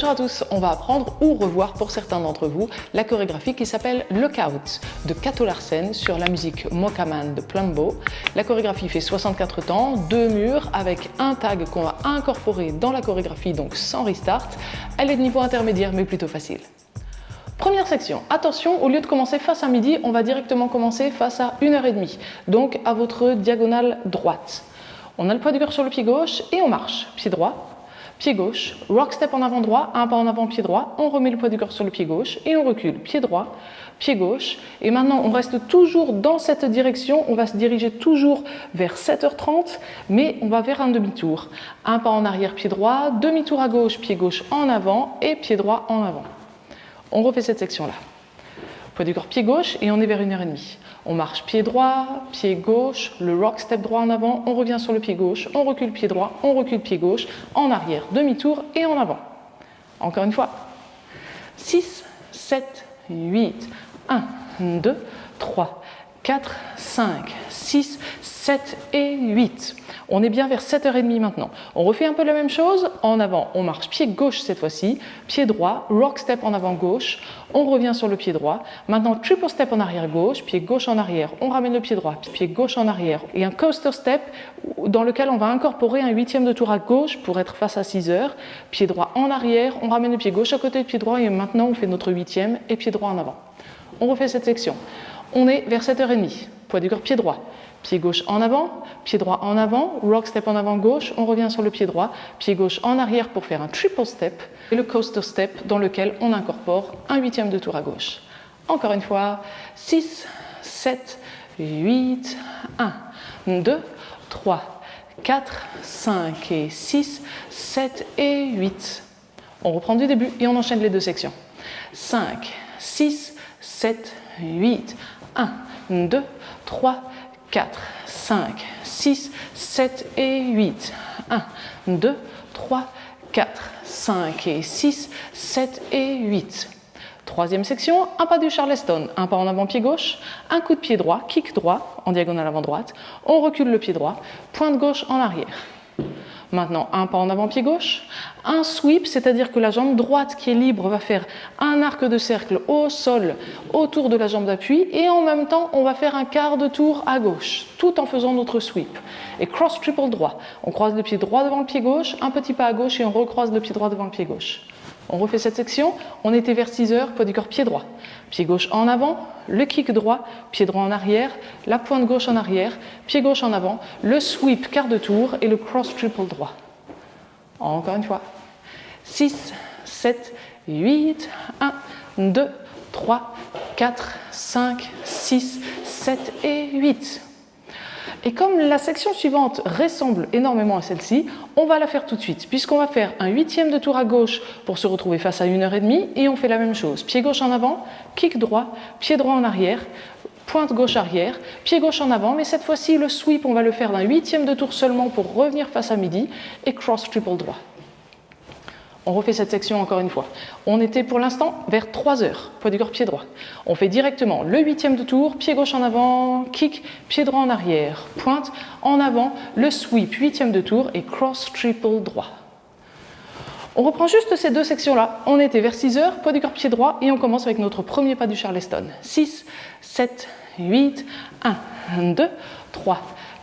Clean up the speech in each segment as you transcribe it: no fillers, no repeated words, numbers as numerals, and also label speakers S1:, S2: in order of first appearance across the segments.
S1: Bonjour à tous, on va apprendre ou revoir pour certains d'entre vous la chorégraphie qui s'appelle Lookout de Cato Larsen sur la musique Mokaman de Plumbo. La chorégraphie fait 64 temps, 2 murs avec un tag qu'on va incorporer dans la chorégraphie, donc sans restart. Elle est de niveau intermédiaire mais plutôt facile. Première section, attention, au lieu de commencer face à midi, on va directement commencer face à 1h30, donc à votre diagonale droite. On a le poids du cœur sur le pied gauche et on marche. Pied droit, pied gauche, rock step en avant droit, un pas en avant, pied droit, on remet le poids du corps sur le pied gauche et on recule, pied droit, pied gauche. Et maintenant, on reste toujours dans cette direction, on va se diriger toujours vers 7h30, mais on va vers un demi-tour. Un pas en arrière, pied droit, demi-tour à gauche, pied gauche en avant et pied droit en avant. On refait cette section-là. Poids du corps, pied gauche et on est vers 1h30. On marche pied droit, pied gauche, le rock step droit en avant, on revient sur le pied gauche, on recule pied droit, on recule pied gauche, en arrière, demi-tour et en avant. Encore une fois. 6, 7, 8, 1, 2, 3, 4, 5, 6, 7 et 8. On est bien vers 7h30 maintenant. On refait un peu la même chose. En avant, on marche pied gauche cette fois-ci, pied droit, rock step en avant gauche, on revient sur le pied droit. Maintenant, triple step en arrière gauche, pied gauche en arrière, on ramène le pied droit, pied gauche en arrière. Et un coaster step dans lequel on va incorporer un 8e de tour à gauche pour être face à 6h. Pied droit en arrière, on ramène le pied gauche à côté du pied droit et maintenant on fait notre 8e et pied droit en avant. On refait cette section. On est vers 7h30. Poids du corps, pied droit. Pied gauche en avant, pied droit en avant, rock step en avant gauche, on revient sur le pied droit, pied gauche en arrière pour faire un triple step et le coaster step dans lequel on incorpore un 8e de tour à gauche. Encore une fois, 6, 7, 8, 1, 2, 3, 4, 5 et 6, 7 et 8. On reprend du début et on enchaîne les deux sections. 5, 6, 7, 8, 1, 2, 3, 4, 5, 6, 7 et 8. 1, 2, 3, 4, 5 et 6, 7 et 8. Troisième section, un pas du Charleston, un pas en avant pied gauche, un coup de pied droit, kick droit en diagonale avant droite, on recule le pied droit, pointe gauche en arrière. Maintenant, un pas en avant pied gauche, un sweep, c'est-à-dire que la jambe droite qui est libre va faire un arc de cercle au sol autour de la jambe d'appui et en même temps, on va faire un quart de tour à gauche, tout en faisant notre sweep. Et cross triple droit, on croise le pied droit devant le pied gauche, un petit pas à gauche et on recroise le pied droit devant le pied gauche. On refait cette section, on était vers 6h, poids du corps, pied droit. Pied gauche en avant, le kick droit, pied droit en arrière, la pointe gauche en arrière, pied gauche en avant, le sweep quart de tour et le cross triple droit. Encore une fois. 6, 7, 8, 1, 2, 3, 4, 5, 6, 7 et 8. Et comme la section suivante ressemble énormément à celle-ci, on va la faire tout de suite, puisqu'on va faire un 8e de tour à gauche pour se retrouver face à 1h30, et on fait la même chose. Pied gauche en avant, kick droit, pied droit en arrière, pointe gauche arrière, pied gauche en avant, mais cette fois-ci le sweep, on va le faire d'un 8e de tour seulement pour revenir face à midi, et cross triple droit. On refait cette section encore une fois. On était pour l'instant vers 3h, poids du corps, pied droit. On fait directement le 8e de tour, pied gauche en avant, kick, pied droit en arrière, pointe en avant, le sweep, 8e de tour et cross triple droit. On reprend juste ces deux sections-là. On était vers 6h, poids du corps, pied droit et on commence avec notre premier pas du Charleston. 6, 7, 8, 1, 2, 3,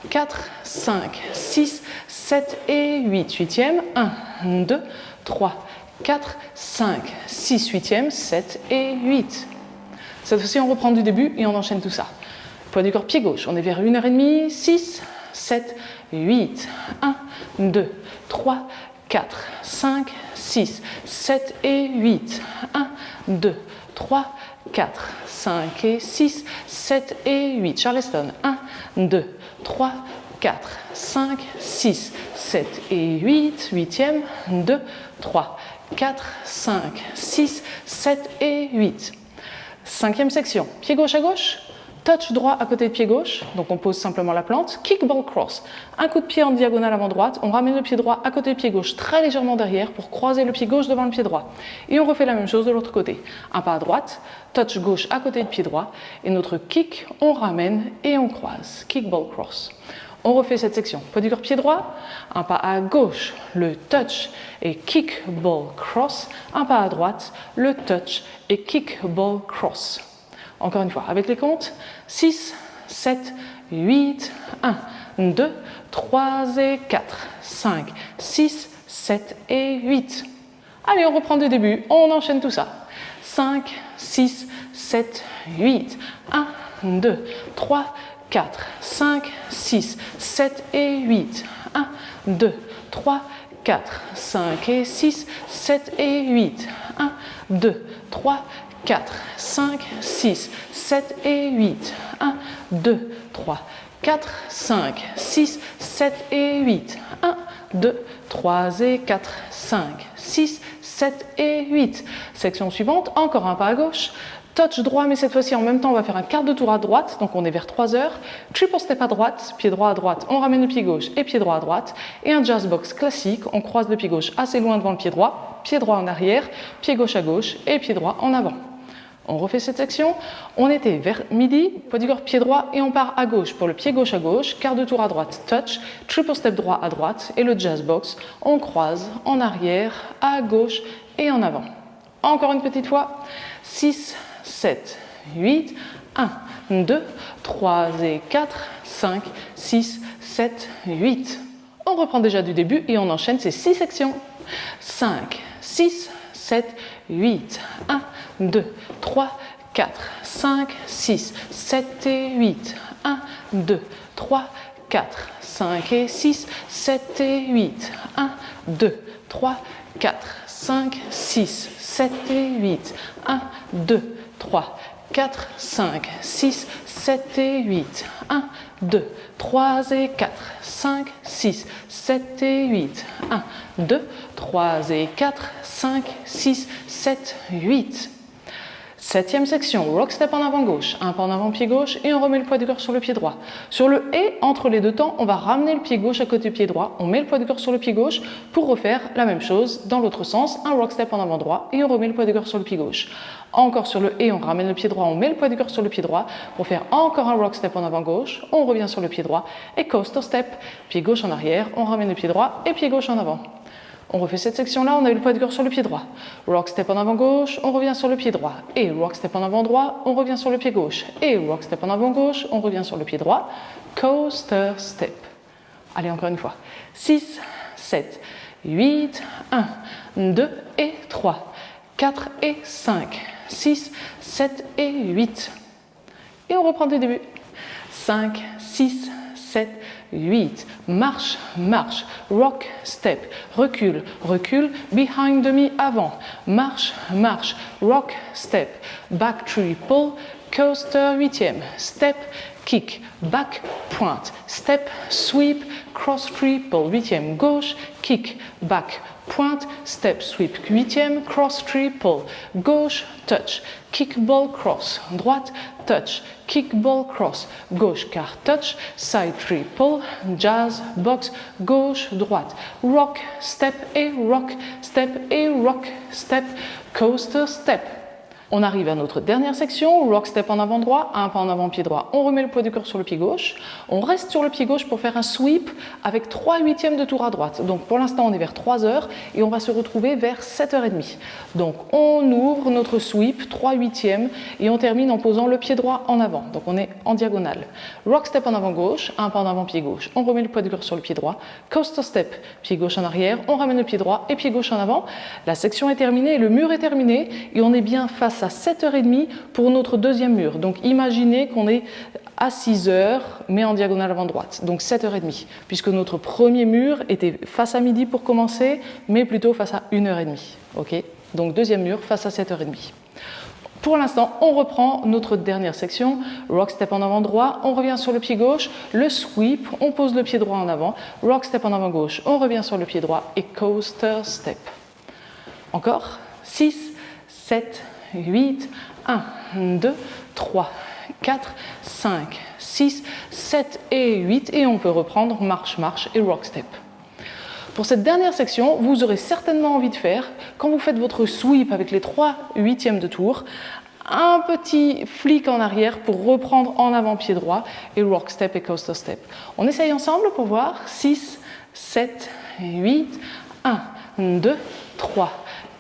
S1: 4, 5, 6, 7 et 8. 8e, 1, 2, 3, 4, 5, 6, 8e, 7 et 8. Cette fois-ci, on reprend du début et on enchaîne tout ça. Poids du corps, pied gauche, on est vers 1h30, 6, 7, 8, 1, 2, 3, 4, 5, 6, 7 et 8. 1, 2, 3, 4, 5 et 6, 7 et 8. Charleston, 1, 2, 3, 4, 5, 6, 7 et 8. 8e, 2, 3, 4, 5, 6, 7 et 8. 5e section, pied gauche à gauche, touch droit à côté de pied gauche, donc on pose simplement la plante, kick ball cross, un coup de pied en diagonale avant droite, on ramène le pied droit à côté du pied gauche très légèrement derrière pour croiser le pied gauche devant le pied droit. Et on refait la même chose de l'autre côté, un pas à droite, touch gauche à côté de pied droit, et notre kick, on ramène et on croise, kick ball cross. On refait cette section. Poids du corps pied droit, un pas à gauche, le touch et kick, ball, cross. Un pas à droite, le touch et kick, ball, cross. Encore une fois, avec les comptes, 6, 7, 8, 1, 2, 3 et 4, 5, 6, 7 et 8. Allez, on reprend du début, on enchaîne tout ça. 5, 6, 7, 8, 1, 2, 3, 4, 5, 6, 7 et 8. 1, 2, 3, 4, 5 et 6, 7 et 8. 1, 2, 3, 4, 5, 6, 7 et 8. 1, 2, 3, 4, 5, 6, 7 et 8. 1, 2, 3 et 4, 5, 6, 7 et 8. Section suivante, encore un pas à gauche. Touch droit, mais cette fois-ci en même temps on va faire un quart de tour à droite, donc on est vers 3 heures. Triple step à droite, pied droit à droite, on ramène le pied gauche et pied droit à droite. Et un jazz box classique, on croise le pied gauche assez loin devant le pied droit en arrière, pied gauche à gauche et pied droit en avant. On refait cette section, on était vers midi, poids du corps pied droit et on part à gauche pour le pied gauche à gauche, quart de tour à droite, touch, triple step droit à droite et le jazz box, on croise en arrière, à gauche et en avant. Encore une petite fois, 6, 7, 8, 1, 2, 3 et 4, 5, 6, 7, 8. On reprend déjà du début et on enchaîne ces 6 sections. 5, 6, 7, 8, 1, 2, 3, 4, 5, 6, 7 et 8. 1, 2, 3, 4, 5 et 6, 7 et 8. 1, 2, 3, 4, 5, 6, 7 et 8. 1, 2, 3, 4, 5, 6, 7 et 8. 1, 2, 3 et 4, 5, 6, 7 et 8. 1, 2, 3 et 4, 5, 6, 7, 8. Septième section, rock step en avant gauche, un pas en avant pied gauche et on remet le poids du corps sur le pied droit. Sur le et, entre les deux temps, on va ramener le pied gauche à côté du pied droit, on met le poids du corps sur le pied gauche pour refaire la même chose dans l'autre sens, un rock step en avant droit et on remet le poids du corps sur le pied gauche. Encore sur le et, on ramène le pied droit, on met le poids du corps sur le pied droit pour faire encore un rock step en avant gauche, on revient sur le pied droit et coaster step, pied gauche en arrière, on ramène le pied droit et pied gauche en avant. On refait cette section-là, on a eu le poids du corps sur le pied droit. Rock step en avant gauche, on revient sur le pied droit. Et rock step en avant droit, on revient sur le pied gauche. Et rock step en avant gauche, on revient sur le pied droit. Coaster step. Allez, encore une fois. 6, 7, 8, 1, 2 et 3, 4 et 5, 6, 7 et 8. Et on reprend du début. 5, 6, 7, 8, marche, marche, rock, step, recule, recule, behind demi avant, marche, marche, rock, step, back triple, coaster huitième, step, kick, back, pointe, step, sweep, cross triple, huitième, gauche, kick, back, pointe, step, sweep, huitième, cross triple, gauche, touch, kick, ball, cross, droite, touch, kick, ball, cross, gauche, quart, touch, side triple, jazz, box, gauche, droite, rock, step et rock, step et rock, step, coaster, step. On arrive à notre dernière section, rock step en avant droit, un pas en avant pied droit, on remet le poids du corps sur le pied gauche, on reste sur le pied gauche pour faire un sweep avec 3 huitièmes de tour à droite. Donc pour l'instant on est vers 3 heures et on va se retrouver vers 7h30. Donc on ouvre notre sweep, 3 huitièmes et on termine en posant le pied droit en avant. Donc on est en diagonale. Rock step en avant gauche, un pas en avant pied gauche, on remet le poids du corps sur le pied droit, coaster step, pied gauche en arrière, on ramène le pied droit et pied gauche en avant. La section est terminée, le mur est terminé et on est bien face à 7h30 pour notre deuxième mur. Donc imaginez qu'on est à 6h mais en diagonale avant droite, donc 7h30, puisque notre premier mur était face à midi pour commencer, mais plutôt face à 1h30. Okay, donc deuxième mur face à 7h30. Pour l'instant, on reprend notre dernière section, rock step en avant droit, on revient sur le pied gauche, le sweep, on pose le pied droit en avant, rock step en avant gauche, on revient sur le pied droit et coaster step. Encore 6, 7, 8, 1, 2, 3, 4, 5, 6, 7 et 8 et on peut reprendre marche, marche et rock step. Pour cette dernière section, vous aurez certainement envie de faire, quand vous faites votre sweep avec les 3 huitièmes de tour, un petit flic en arrière pour reprendre en avant pied droit et rock step et coaster step. On essaye ensemble pour voir. 6, 7, 8, 1, 2, 3,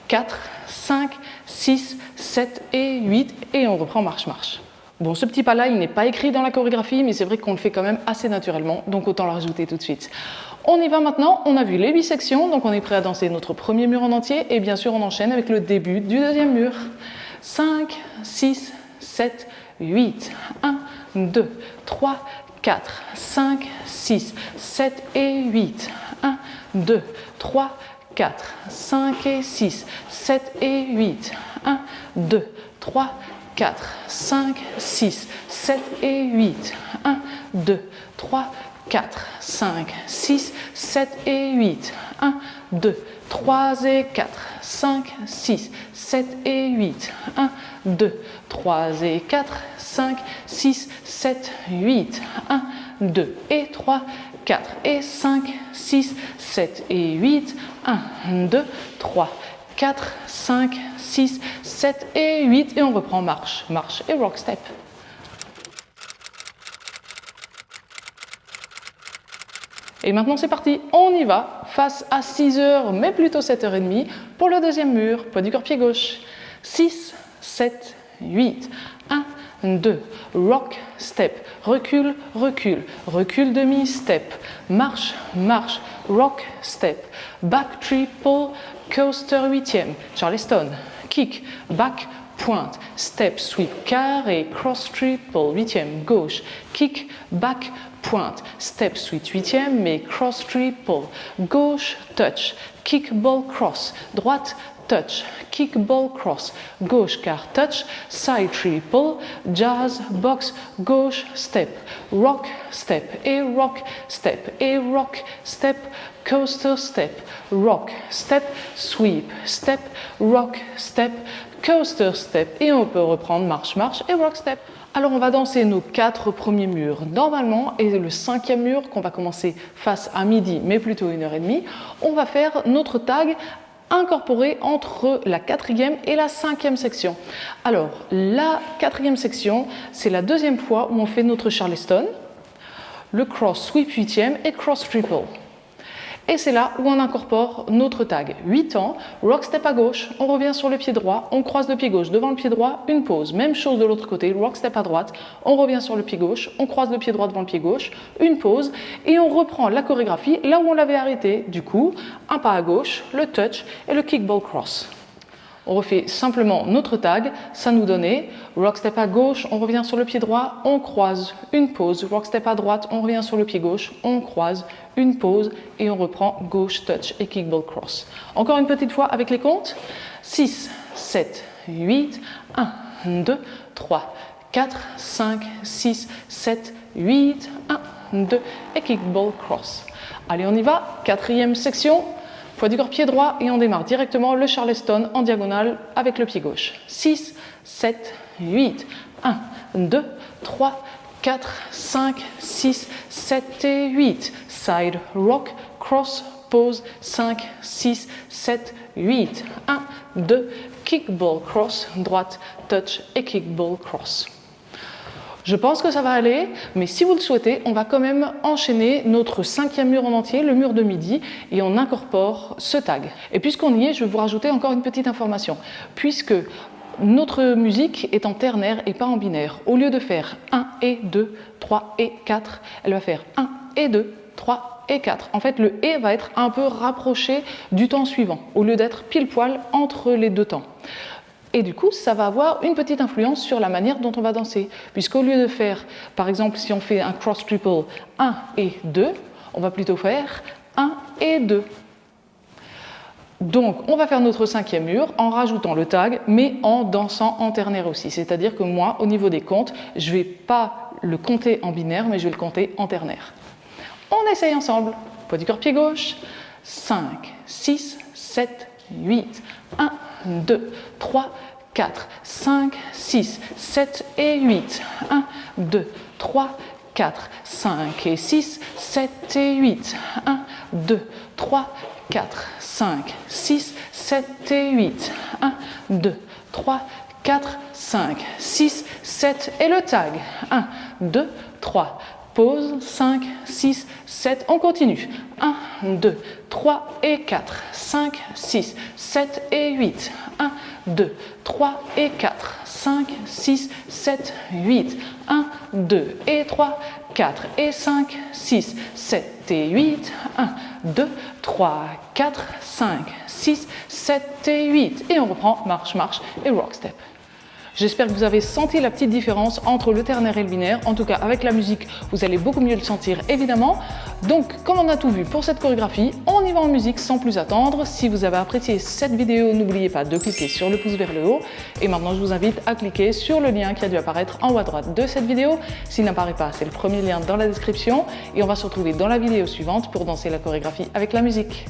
S1: 4, 5, 6, 7 et 8 et on reprend marche-marche. Bon, ce petit pas-là, il n'est pas écrit dans la chorégraphie, mais c'est vrai qu'on le fait quand même assez naturellement, donc autant le rajouter tout de suite. On y va maintenant, on a vu les 8 sections, donc on est prêt à danser notre premier mur en entier, et bien sûr on enchaîne avec le début du deuxième mur. 5, 6, 7, 8, 1, 2, 3, 4, 5, 6, 7 et 8, 1, 2, 3, 4, 5 et 6, 7 et 8, 1, 2, 3, 4, 5, 6, 7 et 8, 1, 2, 3, 4, 5, 6, 7 et 8, 1, 2, 3 et 4, 5, 6, 7 et 8, 1, 2, 3 et 4, 5, 6, 7, 8, 1, 2 et 3, 4 et 5, 6, 7 et 8, 1, 2, 3, 4, 5, 6, 7 et 8 et on reprend marche, marche et rock step. Et maintenant c'est parti, on y va, face à 6h mais plutôt 7h30 pour le deuxième mur, poids du corps pied gauche. 6, 7, 8, 1, 2, rock, step, recule, recule, recule demi-step, marche, marche, rock, step, back triple, coaster 8e, Charleston, kick, back, pointe, step, sweep, carré, cross triple, 8e, gauche, kick, back, pointe, step, sweep, 8e, mais cross triple, gauche, touch, kick, ball, cross, droite, touch, kick, ball, cross, gauche, car touch, side triple, jazz, box, gauche, step, rock, step, et rock, step, et rock, step, coaster, step, rock, step, sweep, step, rock, step, coaster, step, et on peut reprendre marche, marche et rock, step. Alors on va danser nos 4 premiers murs normalement et le 5e mur qu'on va commencer face à midi mais plutôt 1h30, on va faire notre tag incorporé entre la 4e et la 5e section. Alors la 4e section, c'est la deuxième fois où on fait notre Charleston, le cross sweep 8e et cross triple. Et c'est là où on incorpore notre tag. 8 ans, rock step à gauche, on revient sur le pied droit, on croise le pied gauche devant le pied droit, une pause. Même chose de l'autre côté, rock step à droite, on revient sur le pied gauche, on croise le pied droit devant le pied gauche, une pause, et on reprend la chorégraphie là où on l'avait arrêté. Du coup, un pas à gauche, le touch et le kickball cross. On refait simplement notre tag, ça nous donnait rock step à gauche, on revient sur le pied droit, on croise, une pause, rock step à droite, on revient sur le pied gauche, on croise, une pause et on reprend gauche, touch et kickball cross. Encore une petite fois avec les comptes, 6, 7, 8, 1, 2, 3, 4, 5, 6, 7, 8, 1, 2 et kickball cross. Allez, on y va, 4e section. Poids du corps pied droit et on démarre directement le Charleston en diagonale avec le pied gauche. 6, 7, 8, 1, 2, 3, 4, 5, 6, 7 et 8. Side, rock, cross, pause, 5, 6, 7, 8. 1, 2, kickball, cross, droite, touch et kickball, cross. Je pense que ça va aller, mais si vous le souhaitez, on va quand même enchaîner notre 5e mur en entier, le mur de midi, et on incorpore ce tag. Et puisqu'on y est, je vais vous rajouter encore une petite information. Puisque notre musique est en ternaire et pas en binaire, au lieu de faire 1 et 2, 3 et 4, elle va faire 1 et 2, 3 et 4. En fait, le « et » va être un peu rapproché du temps suivant, au lieu d'être pile poil entre les deux temps. Et du coup, ça va avoir une petite influence sur la manière dont on va danser. Puisqu'au lieu de faire, par exemple, si on fait un cross triple 1 et 2, on va plutôt faire 1 et 2. Donc, on va faire notre 5e mur en rajoutant le tag, mais en dansant en ternaire aussi. C'est-à-dire que moi, au niveau des comptes, je ne vais pas le compter en binaire, mais je vais le compter en ternaire. On essaye ensemble. Poids du corps pied gauche. 5, 6, 7, 8, 1, 2, 3, 4, 5, 6, 7 et 8. 1, 2, 3, 4, 5 et 6, 7 et 8. 1, 2, 3, 4, 5, 6, 7 et 8. 1, 2, 3, 4, 5, 6, 7 et le tag. 1, 2, 3. Pause, 5, 6, 7, on continue. 1, 2, 3 et 4, 5, 6, 7 et 8. 1, 2, 3 et 4, 5, 6, 7, 8. 1, 2 et 3, 4 et 5, 6, 7 et 8. 1, 2, 3, 4, 5, 6, 7 et 8. Et on reprend marche, marche et rock step. J'espère que vous avez senti la petite différence entre le ternaire et le binaire. En tout cas, avec la musique, vous allez beaucoup mieux le sentir, évidemment. Donc, comme on a tout vu pour cette chorégraphie, on y va en musique sans plus attendre. Si vous avez apprécié cette vidéo, n'oubliez pas de cliquer sur le pouce vers le haut. Et maintenant, je vous invite à cliquer sur le lien qui a dû apparaître en haut à droite de cette vidéo. S'il n'apparaît pas, c'est le premier lien dans la description. Et on va se retrouver dans la vidéo suivante pour danser la chorégraphie avec la musique.